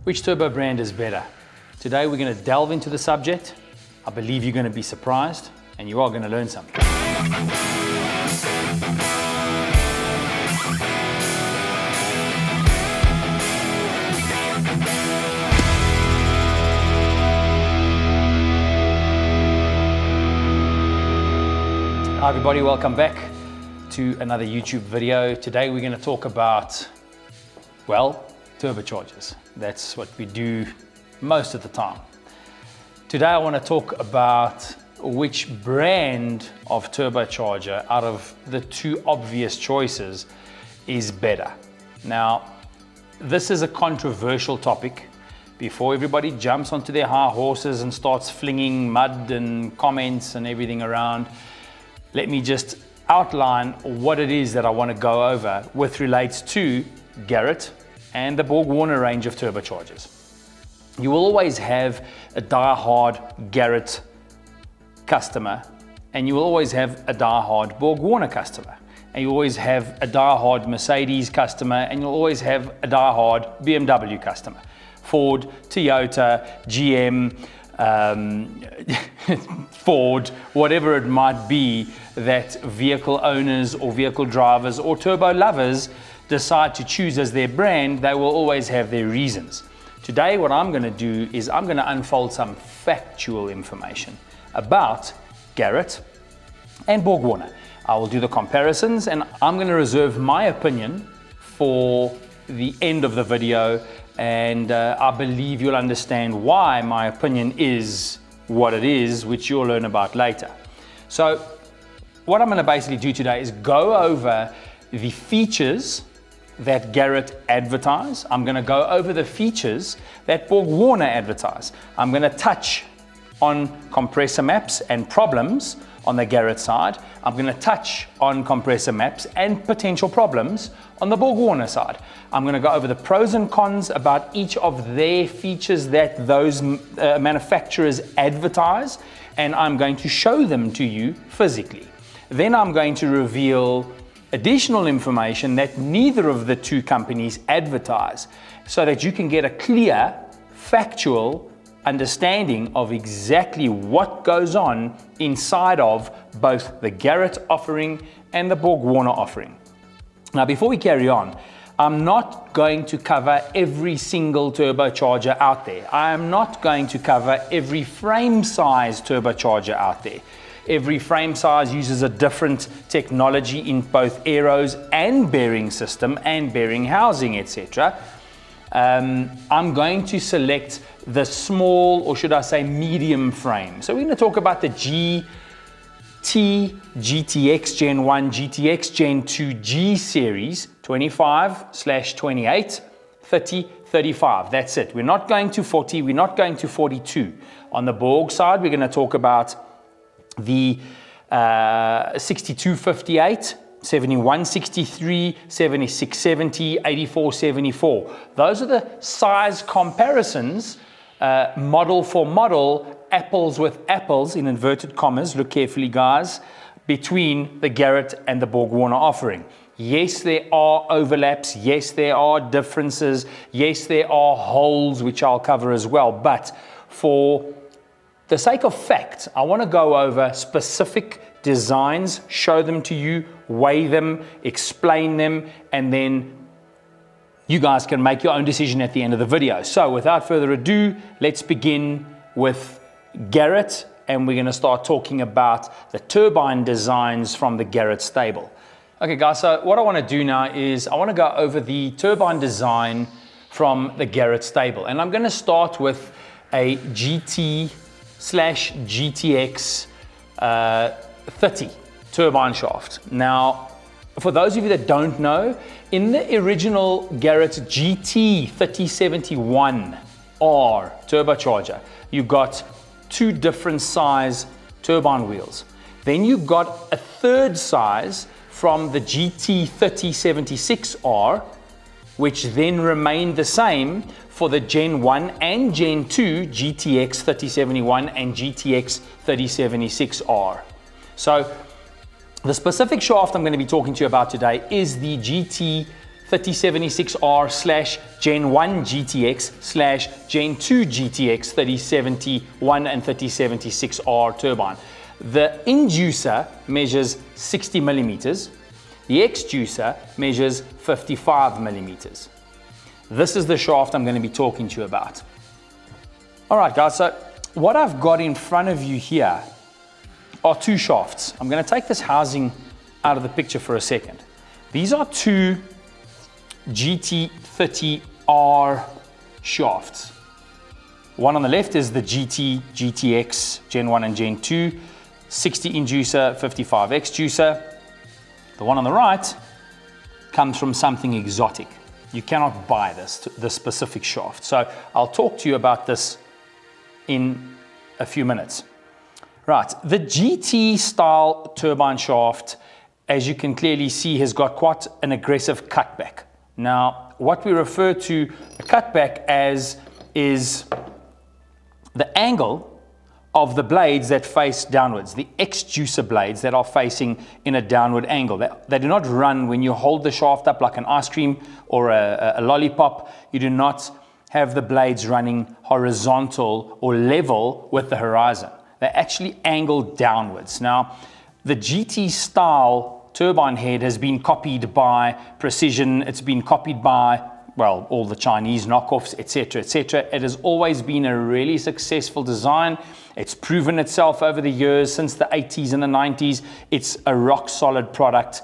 Which turbo brand is better? Today we're going to delve into the subject. I believe you're going to be surprised and you are going to learn something. Hi everybody, welcome back to another YouTube video. Today we're going to talk about, well, turbochargers. That's what we do most of the time. Today I want to talk about which brand of turbocharger out of the two obvious choices is better. Now, this is a controversial topic. Before everybody jumps onto their high horses and starts flinging mud and comments and everything around, let me just outline what it is that I want to go over with relates to Garrett and the BorgWarner range of turbochargers. You will always have a die-hard Garrett customer, and you will always have a die-hard BorgWarner customer, and you always have a die-hard Mercedes customer, and you'll always have a die-hard BMW customer. Ford, Toyota, GM, Ford, whatever it might be that vehicle owners or vehicle drivers or turbo lovers decide to choose as their brand, they will always have their reasons. Today, what I'm going to do is I'm going to unfold some factual information about Garrett and BorgWarner. I will do the comparisons and I'm going to reserve my opinion for the end of the video, and I believe you'll understand why my opinion is what it is, which you'll learn about later. So what I'm going to basically do today is go over the features that Garrett advertise. I'm going to go over the features that BorgWarner advertise. I'm going to touch on compressor maps and problems on the Garrett side. I'm going to touch on compressor maps and potential problems on the BorgWarner side. I'm going to go over the pros and cons about each of their features that those manufacturers advertise, and I'm going to show them to you physically. Then I'm going to reveal additional information that neither of the two companies advertise, so that you can get a clear, factual understanding of exactly what goes on inside of both the Garrett offering and the BorgWarner offering. Now, before we carry on, I'm not going to cover every single turbocharger out there. I am not going to cover every frame size turbocharger out there. Every frame size uses a different technology in both aeros and bearing system and bearing housing, etc. I'm going to select the small, or should I say medium frame. So we're going to talk about the GT, GTX Gen 1, GTX Gen 2 G series, 25/28, 30, 35. That's it. We're not going to 40, we're not going to 42. On the Borg side, we're going to talk about the 6258, 7163, 7670, 8474. Those are the size comparisons, model for model, apples with apples, in inverted commas, look carefully guys, between the Garrett and the BorgWarner offering. Yes, there are overlaps. Yes, there are differences. Yes, there are holes, which I'll cover as well. But for the sake of fact, I want to go over specific designs, show them to you, weigh them, explain them, and then you guys can make your own decision at the end of the video. So without further ado, let's begin with Garrett, and we're going to start talking about the turbine designs from the Garrett stable. Okay guys, so what I want to do now is I want to go over the turbine design from the Garrett stable, and I'm going to start with a GT/GTX 30 turbine shaft. Now, for those of you that don't know, in the original Garrett GT 3071R turbocharger, you got two different size turbine wheels. Then you got a third size from the GT 3076R, which then remained the same for the Gen 1 and Gen 2 GTX 3071 and GTX 3076R. So the specific shaft I'm going to be talking to you about today is the GT 3076R slash Gen 1 GTX slash Gen 2 GTX 3071 and 3076R turbine. The inducer measures 60 millimeters. The exducer measures 55 millimeters. This is the shaft I'm going to be talking to you about. All right, guys, so what I've got in front of you here are two shafts. I'm going to take this housing out of the picture for a second. These are two GT30R shafts. One on the left is the GTX Gen 1 and Gen 2, 60 inducer, 55 exducer. The one on the right comes from something exotic. You cannot buy this specific shaft. So I'll talk to you about this in a few minutes. Right, the GT style turbine shaft, as you can clearly see, has got quite an aggressive cutback. Now, what we refer to a cutback as is the angle of the blades that face downwards, the exducer blades that are facing in a downward angle. They do not run when you hold the shaft up like an ice cream or a lollipop. You do not have the blades running horizontal or level with the horizon. They're actually angled downwards. Now, the GT style turbine head has been copied by Precision. It's been copied by, well, all the Chinese knockoffs, etc., etc. It has always been a really successful design. It's proven itself over the years, since the 80s and the 90s. It's a rock solid product.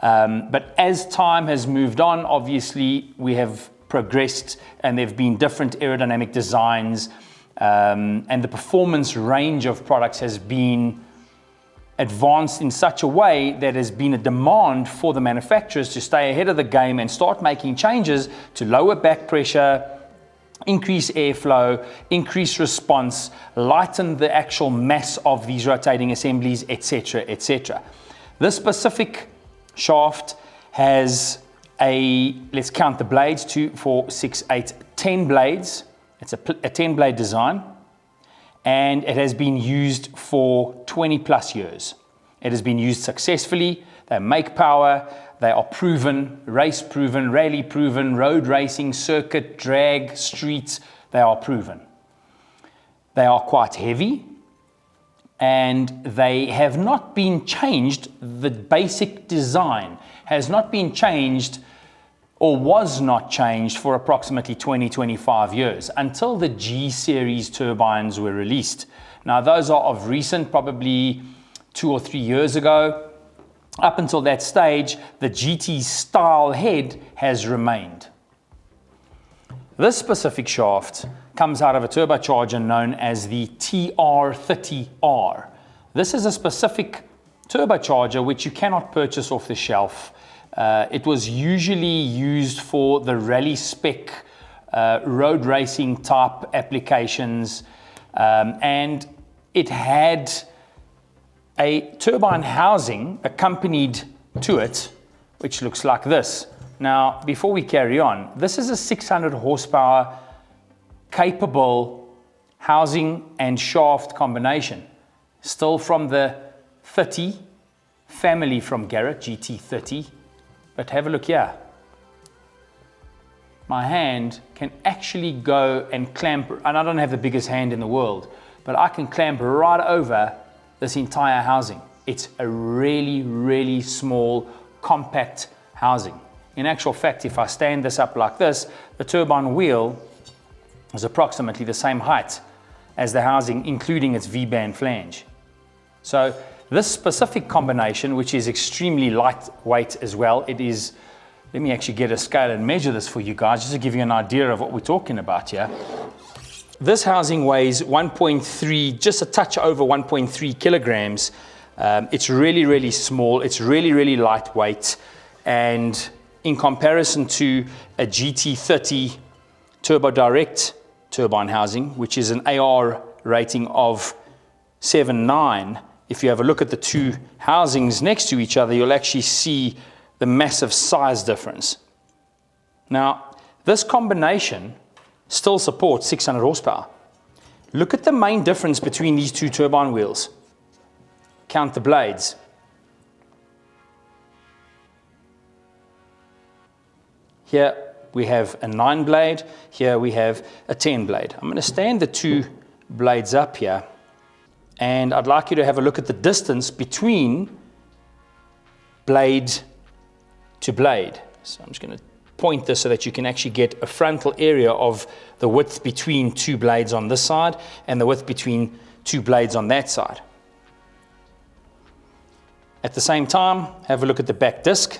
But as time has moved on, obviously, we have progressed and there have been different aerodynamic designs, and the performance range of products has been advanced in such a way that has been a demand for the manufacturers to stay ahead of the game and start making changes to lower back pressure, increase airflow, increase response, lighten the actual mass of these rotating assemblies, etc., etc. This specific shaft has let's count the blades, 2, 4, 6, 8, 10 blades. It's a 10 blade design, and it has been used for 20 plus years. It has been used successfully. They make power. They are proven, race proven, rally proven, road racing, circuit, drag, streets. They are proven. They are quite heavy, and they have not been changed. The basic design has not been changed, or was not changed, for approximately 20-25 years until the G series turbines were released. Now, those are of recent, probably 2 or 3 years ago. Up until that stage, the GT style head has remained. This specific shaft comes out of a turbocharger known as the TR30R. This is a specific turbocharger which you cannot purchase off the shelf. It was usually used for the rally spec, road racing type applications, and it had a turbine housing accompanied to it, which looks like this. Now, before we carry on, this is a 600 horsepower capable housing and shaft combination, still from the 30 family from Garrett, GT30. But have a look here. My hand can actually go and clamp, and I don't have the biggest hand in the world, but I can clamp right over this entire housing. It's a really, really small, compact housing. In actual fact, if I stand this up like this, the turbine wheel is approximately the same height as the housing, including its V-band flange. So this specific combination, which is extremely lightweight as well, it is, let me actually get a scale and measure this for you guys, just to give you an idea of what we're talking about here. This housing weighs 1.3, just a touch over 1.3 kilograms. It's really, really small. It's really, really lightweight. And in comparison to a GT30 TurboDirect turbine housing, which is an AR rating of 7.9, if you have a look at the two housings next to each other, you'll actually see the massive size difference. Now, this combination still supports 600 horsepower. Look at the main difference between these two turbine wheels. Count the blades. Here we have a 9 blade, here we have a 10 blade. I'm going to stand the two blades up here, and I'd like you to have a look at the distance between blade to blade. So I'm just going to point this so that you can actually get a frontal area of the width between two blades on this side and the width between two blades on that side. At the same time, have a look at the back disc,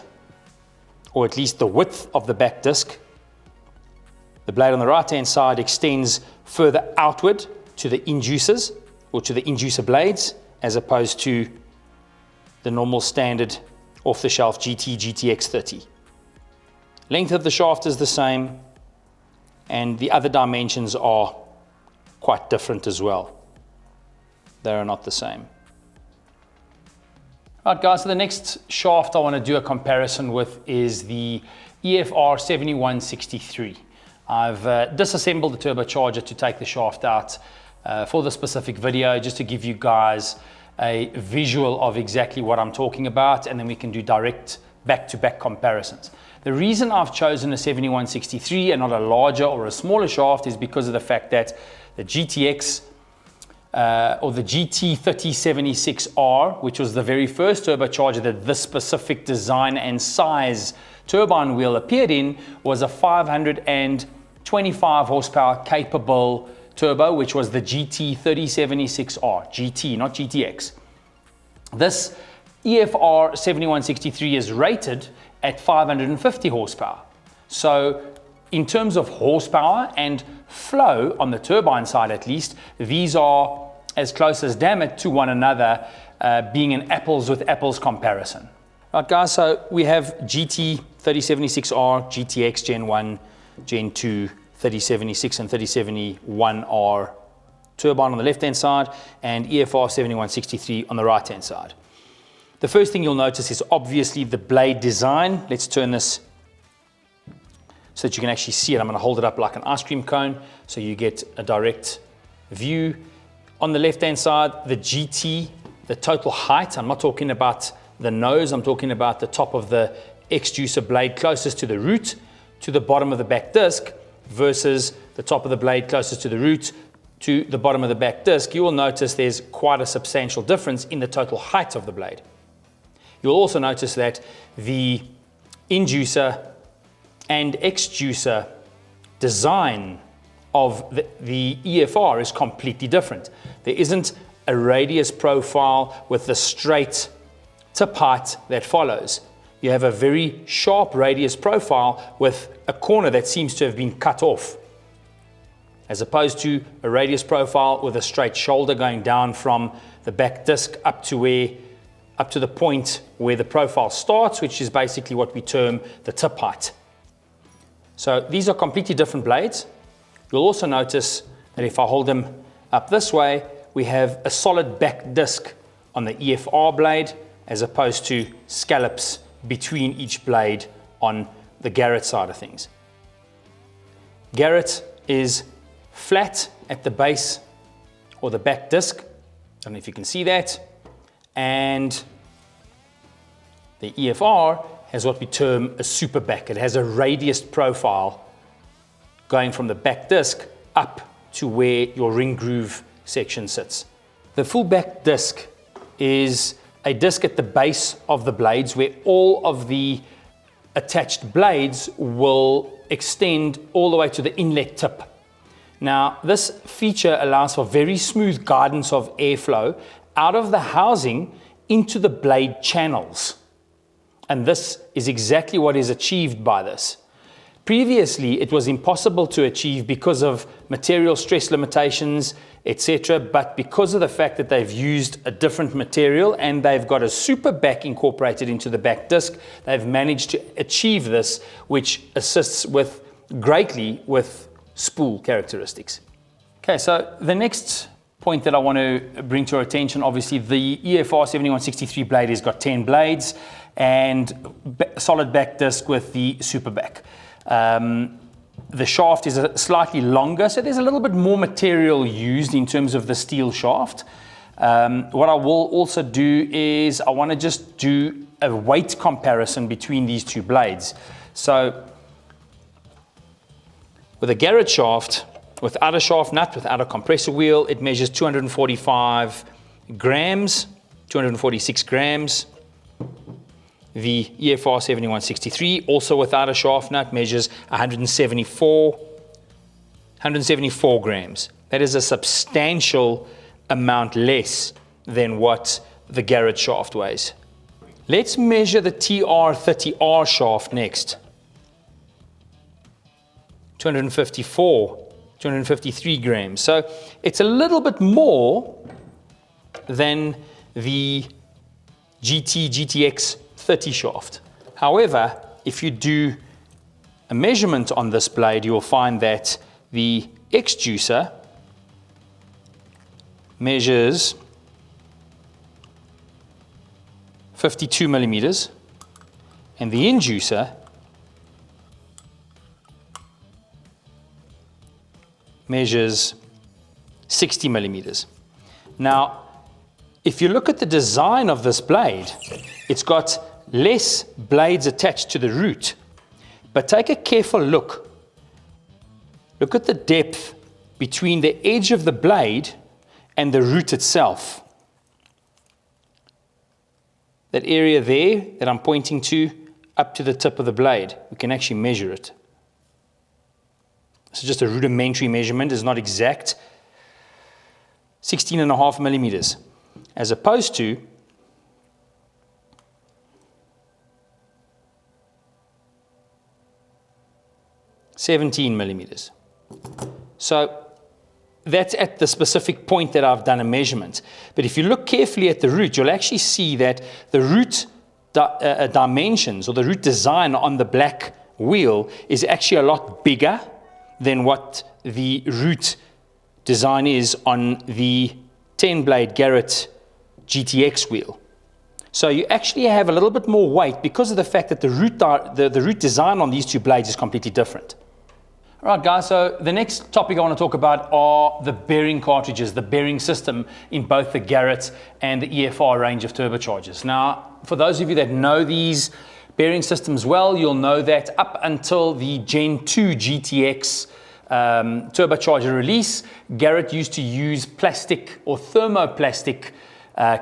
or at least the width of the back disc. The blade on the right hand side extends further outward to the inducers, or to the inducer blades, as opposed to the normal standard off-the-shelf GT, GTX 30. Length of the shaft is the same, and the other dimensions are quite different as well. They are not the same. Right guys, so the next shaft I want to do a comparison with is the EFR 7163. I've disassembled the turbocharger to take the shaft out for the specific video, just to give you guys a visual of exactly what I'm talking about, and then we can do direct back-to-back comparisons. The reason I've chosen a 7163 and not a larger or a smaller shaft is because of the fact that the GTX or the GT3076R, which was the very first turbocharger that this specific design and size turbine wheel appeared in, was a 525 horsepower capable turbo, which was the GT3076R, GT, not GTX. This EFR 7163 is rated at 550 horsepower. So in terms of horsepower and flow on the turbine side at least, these are as close as damn it to one another, being an apples with apples comparison. Right guys, so we have GT3076R, GTX Gen 1, Gen 2, 3076 and 3071R turbine on the left hand side, and EFR 7163 on the right hand side. The first thing you'll notice is obviously the blade design. Let's turn this so that you can actually see it. I'm going to hold it up like an ice cream cone so you get a direct view. On the left hand side, the GT, the total height, I'm not talking about the nose, I'm talking about the top of the exducer blade closest to the root to the bottom of the back disc, versus the top of the blade closest to the root to the bottom of the back disc. You will notice there's quite a substantial difference in the total height of the blade. You'll also notice that the inducer and exducer design of the EFR is completely different. There isn't a radius profile with the straight tip height that follows. You have a very sharp radius profile with a corner that seems to have been cut off, as opposed to a radius profile with a straight shoulder going down from the back disc up to the point where the profile starts, which is basically what we term the tip height. So these are completely different blades. You'll also notice that if I hold them up this way, we have a solid back disc on the EFR blade, as opposed to scallops between each blade on the Garrett side of things. Garrett is flat at the base or the back disc. I don't know if you can see that. And the EFR has what we term a super back. It has a radius profile going from the back disc up to where your ring groove section sits. The full back disc is a disc at the base of the blades where all of the attached blades will extend all the way to the inlet tip. Now, this feature allows for very smooth guidance of airflow out of the housing into the blade channels. And this is exactly what is achieved by this. Previously, it was impossible to achieve because of material stress limitations, etc. But because of the fact that they've used a different material and they've got a super back incorporated into the back disc, they've managed to achieve this, which assists greatly with spool characteristics. Okay, so the next point that I want to bring to our attention, obviously the EFR 7163 blade has got 10 blades and solid back disc with the super back. The shaft is slightly longer, so there's a little bit more material used in terms of the steel shaft. What I will also do is I want to just do a weight comparison between these two blades. So With a Garrett shaft, without a shaft nut, without a compressor wheel, it measures 245 grams, 246 grams. The EFR 7163, also without a shaft nut, measures 174 grams. That is a substantial amount less than what the Garrett shaft weighs. Let's measure the TR30R shaft next. 253 grams. So it's a little bit more than the GTX 30 shaft. However, if you do a measurement on this blade, you will find that the X-juicer measures 52 millimeters and the inducer measures 60 millimeters. Now, if you look at the design of this blade, it's got less blades attached to the root, but take a careful look. Look at the depth between the edge of the blade and the root itself. That area there that I'm pointing to, up to the tip of the blade, we can actually measure it. This is just a rudimentary measurement, it's not exact. 16.5 millimeters, as opposed to 17 millimeters. So that's at the specific point that I've done a measurement. But if you look carefully at the root, you'll actually see that the root dimensions or the root design on the black wheel is actually a lot bigger than what the root design is on the 10-blade Garrett GTX wheel. So you actually have a little bit more weight because of the fact that the root design on these two blades is completely different. All right, guys, so the next topic I want to talk about are the bearing cartridges, the bearing system in both the Garrett and the EFR range of turbochargers. Now, for those of you that know these bearing systems well, you'll know that up until the Gen 2 GTX turbocharger release, Garrett used to use plastic or thermoplastic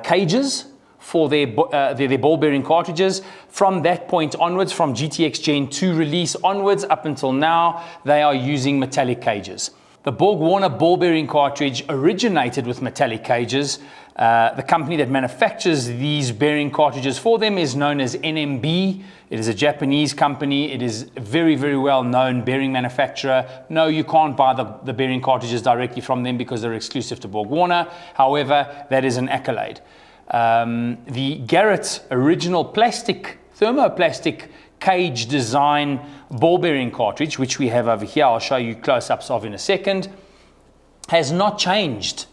cages for their ball bearing cartridges. From that point onwards, from GTX Gen 2 release onwards up until now, they are using metallic cages. The BorgWarner ball bearing cartridge originated with metallic cages. The company that manufactures these bearing cartridges for them is known as NMB. It is a Japanese company. It is a very, very well-known bearing manufacturer. No, you can't buy the bearing cartridges directly from them because they're exclusive to BorgWarner. However, that is an accolade. The Garrett original thermoplastic cage design ball bearing cartridge, which we have over here, I'll show you close-ups of in a second, has not changed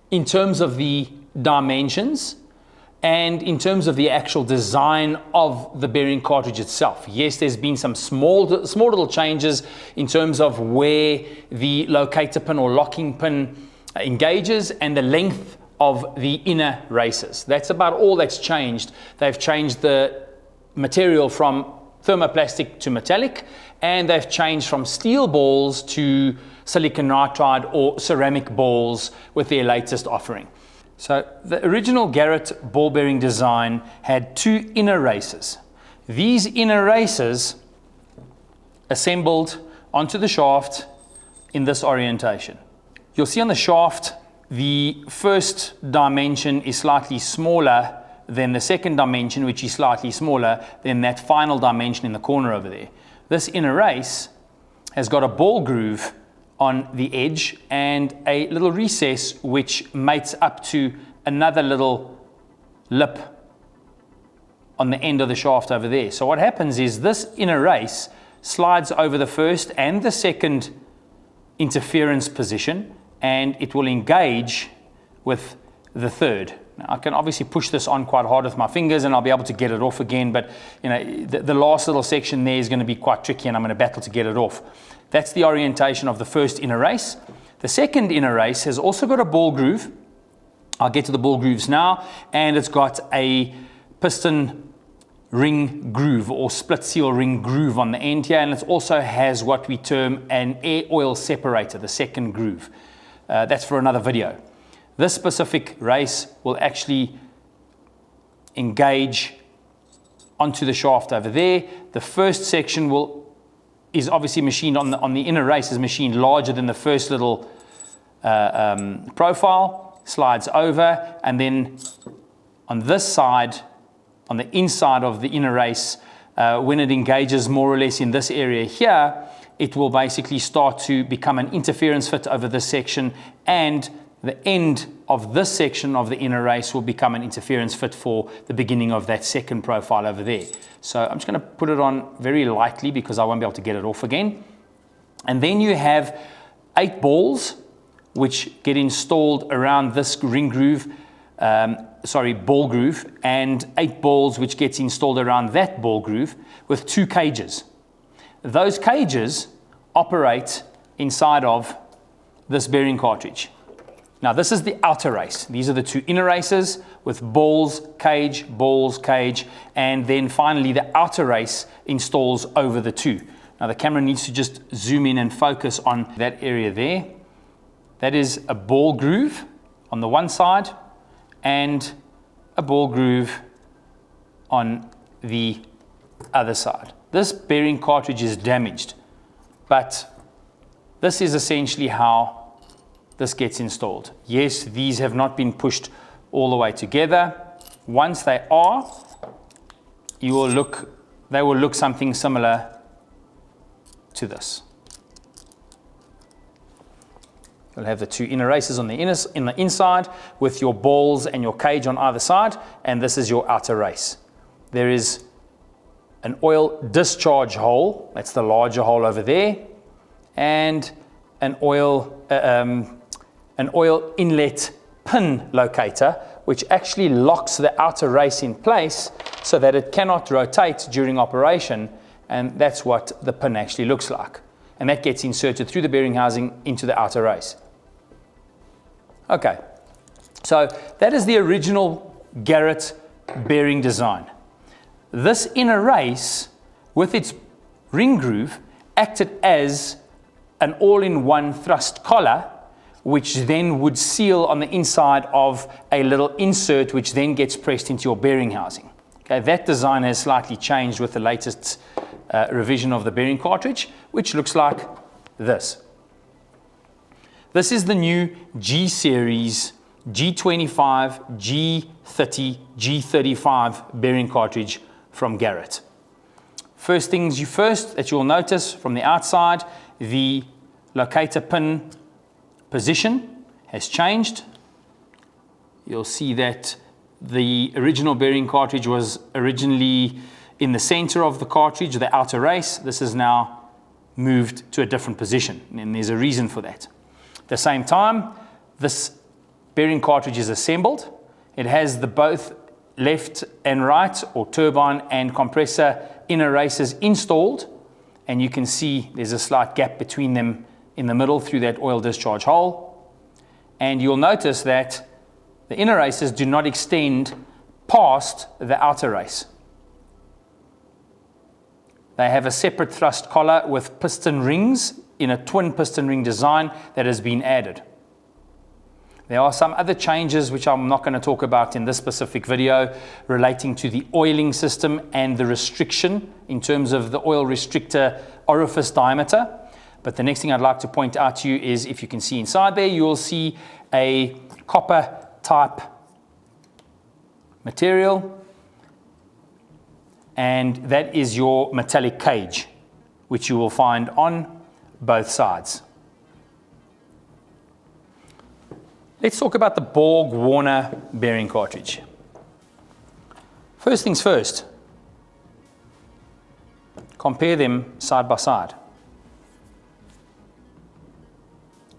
in terms of the dimensions and in terms of the actual design of the bearing cartridge itself. Yes, there's been some small little changes in terms of where the locator pin or locking pin engages and the length of the inner races. That's about all that's changed. They've changed the material from thermoplastic to metallic, and they've changed from steel balls to silicon nitride or ceramic balls with their latest offering. So the original Garrett ball bearing design had two inner races. These inner races assembled onto the shaft in this orientation. You'll see on the shaft the first dimension is slightly smaller than the second dimension, which is slightly smaller than that final dimension in the corner over there. This inner race has got a ball groove on the edge and a little recess which mates up to another little lip on the end of the shaft over there. So what happens is this inner race slides over the first and the second interference position, and it will engage with the third. Now, I can obviously push this on quite hard with my fingers and I'll be able to get it off again, but you know, the last little section there is going to be quite tricky and I'm going to battle to get it off. That's the orientation of the first inner race. The second inner race has also got a ball groove. I'll get to the ball grooves now, and it's got a piston ring groove or split seal ring groove on the end here, and it also has what we term an air oil separator, the second groove. That's for another video. This specific race will actually engage onto the shaft over there. The first section is obviously machined on the inner race, is machined larger than the first little profile, slides over, and then on this side, on the inside of the inner race, when it engages more or less in this area here, it will basically start to become an interference fit over this section, and the end of this section of the inner race will become an interference fit for the beginning of that second profile over there. So I'm just going to put it on very lightly because I won't be able to get it off again. And then you have 8 balls which get installed around this ring groove, ball groove, and 8 balls which gets installed around that ball groove with 2 cages. Those cages operate inside of this bearing cartridge. Now this is the outer race. These are the 2 inner races with balls, cage, and then finally the outer race installs over the 2. Now the camera needs to just zoom in and focus on that area there. That is a ball groove on the one side and a ball groove on the other side. This bearing cartridge is damaged, but this is essentially how this gets installed. Yes, these have not been pushed all the way together. Once they are, they will look something similar to this. You'll have the 2 inner races on the inside with your balls and your cage on either side, and this is your outer race. There is an oil discharge hole, that's the larger hole over there, and an oil inlet pin locator, which actually locks the outer race in place so that it cannot rotate during operation, and that's what the pin actually looks like. And that gets inserted through the bearing housing into the outer race. Okay, so that is the original Garrett bearing design. This inner race, with its ring groove, acted as an all-in-one thrust collar, which then would seal on the inside of a little insert, which then gets pressed into your bearing housing. Okay, that design has slightly changed with the latest revision of the bearing cartridge, which looks like this. This is the new G-Series G25, G30, G35 bearing cartridge from Garrett. First things first that you'll notice from the outside, the locator pin position has changed. You'll see that the original bearing cartridge was originally in the center of the cartridge, the outer race. This is now moved to a different position, and there's a reason for that. At the same time, this bearing cartridge is assembled. It has the both left and right, or turbine and compressor inner races installed, and you can see there's a slight gap between them in the middle through that oil discharge hole. And you'll notice that the inner races do not extend past the outer race. They have a separate thrust collar with piston rings in a twin piston ring design that has been added. There are some other changes which I'm not going to talk about in this specific video relating to the oiling system and the restriction in terms of the oil restrictor orifice diameter. But the next thing I'd like to point out to you is, if you can see inside there, you will see a copper type material, and that is your metallic cage, which you will find on both sides. Let's talk about the BorgWarner bearing cartridge. First things first, compare them side by side.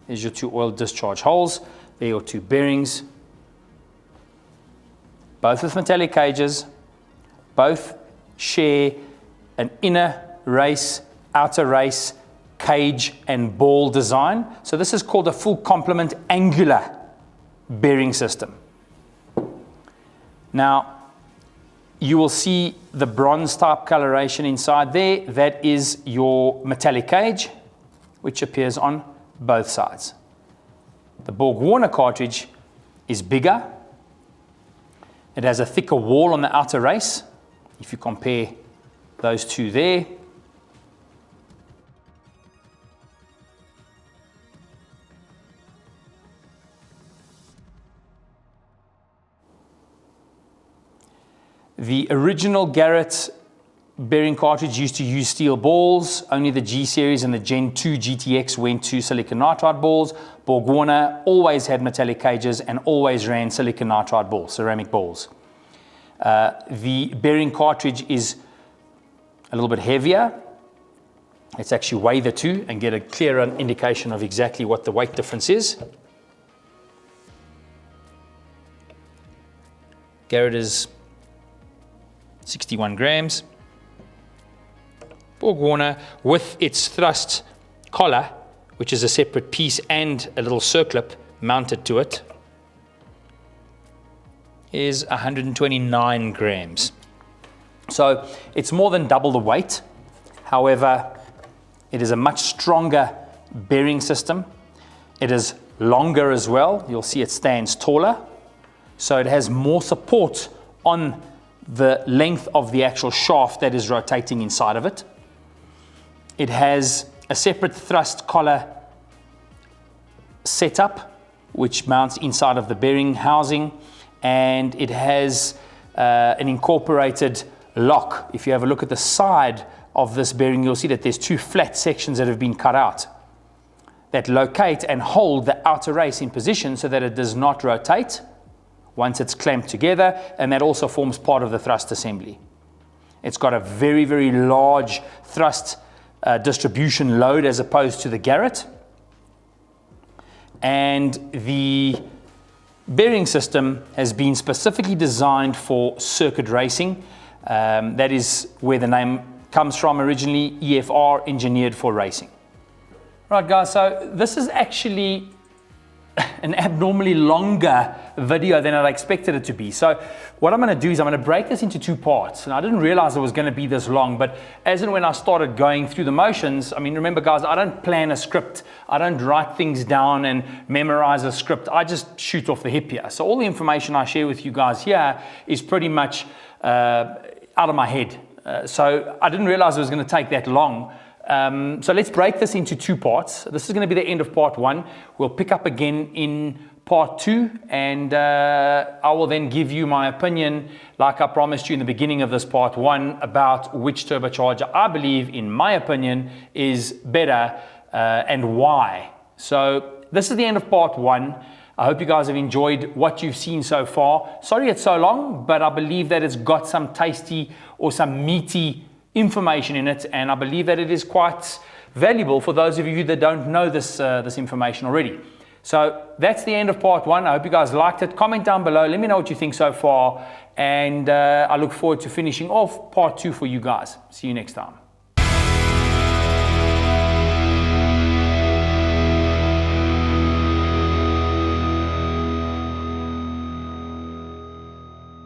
There's your 2 oil discharge holes. There are your 2 bearings, both with metallic cages, both share an inner race, outer race, cage and ball design. So this is called a full complement angular bearing system. Now, you will see the bronze type coloration inside there. That is your metallic cage, which appears on both sides. The BorgWarner cartridge is bigger. It has a thicker wall on the outer race, if you compare those two there. The original Garrett bearing cartridge used to use steel balls. Only the G series and the Gen 2 GTX went to silicon nitride balls. BorgWarner always had metallic cages and always ran silicon nitride balls, ceramic balls. The bearing cartridge is a little bit heavier. Let's actually weigh the two and get a clearer indication of exactly what the weight difference is. Garrett is 61 grams. BorgWarner, with its thrust collar, which is a separate piece and a little circlip mounted to it, is 129 grams. So it's more than double the weight. However, it is a much stronger bearing system. It is longer as well. You'll see it stands taller. So it has more support on the length of the actual shaft that is rotating inside of it. It has a separate thrust collar setup, which mounts inside of the bearing housing, and it has an incorporated lock. If you have a look at the side of this bearing, you'll see that there's two flat sections that have been cut out that locate and hold the outer race in position so that it does not rotate once it's clamped together, and that also forms part of the thrust assembly. It's got a very, very large thrust distribution load as opposed to the Garrett. And the bearing system has been specifically designed for circuit racing. That is where the name comes from originally, EFR, engineered for racing. Right guys, so this is actually an abnormally longer video than I expected it to be. So what I'm going to do is I'm going to break this into two parts. And I didn't realize it was going to be this long, but as and when I started going through the motions, I mean, remember guys, I don't plan a script. I don't write things down and memorize a script. I just shoot off the hip here. So all the information I share with you guys here is pretty much out of my head. So I didn't realize it was going to take that long. So let's break this into two parts. This is going to be the end of part 1. We'll pick up again in part 2, and I will then give you my opinion, like I promised you in the beginning of this part 1, about which turbocharger I believe, in my opinion, is better and why. So this is the end of part 1. I hope you guys have enjoyed what you've seen so far. Sorry it's so long, but I believe that it's got some tasty or some meaty information in it, and I believe that it is quite valuable for those of you that don't know this information already. So that's the end of part 1. I hope you guys liked it. Comment down below. Let me know what you think so far, and I look forward to finishing off part 2 for you guys. See you next time.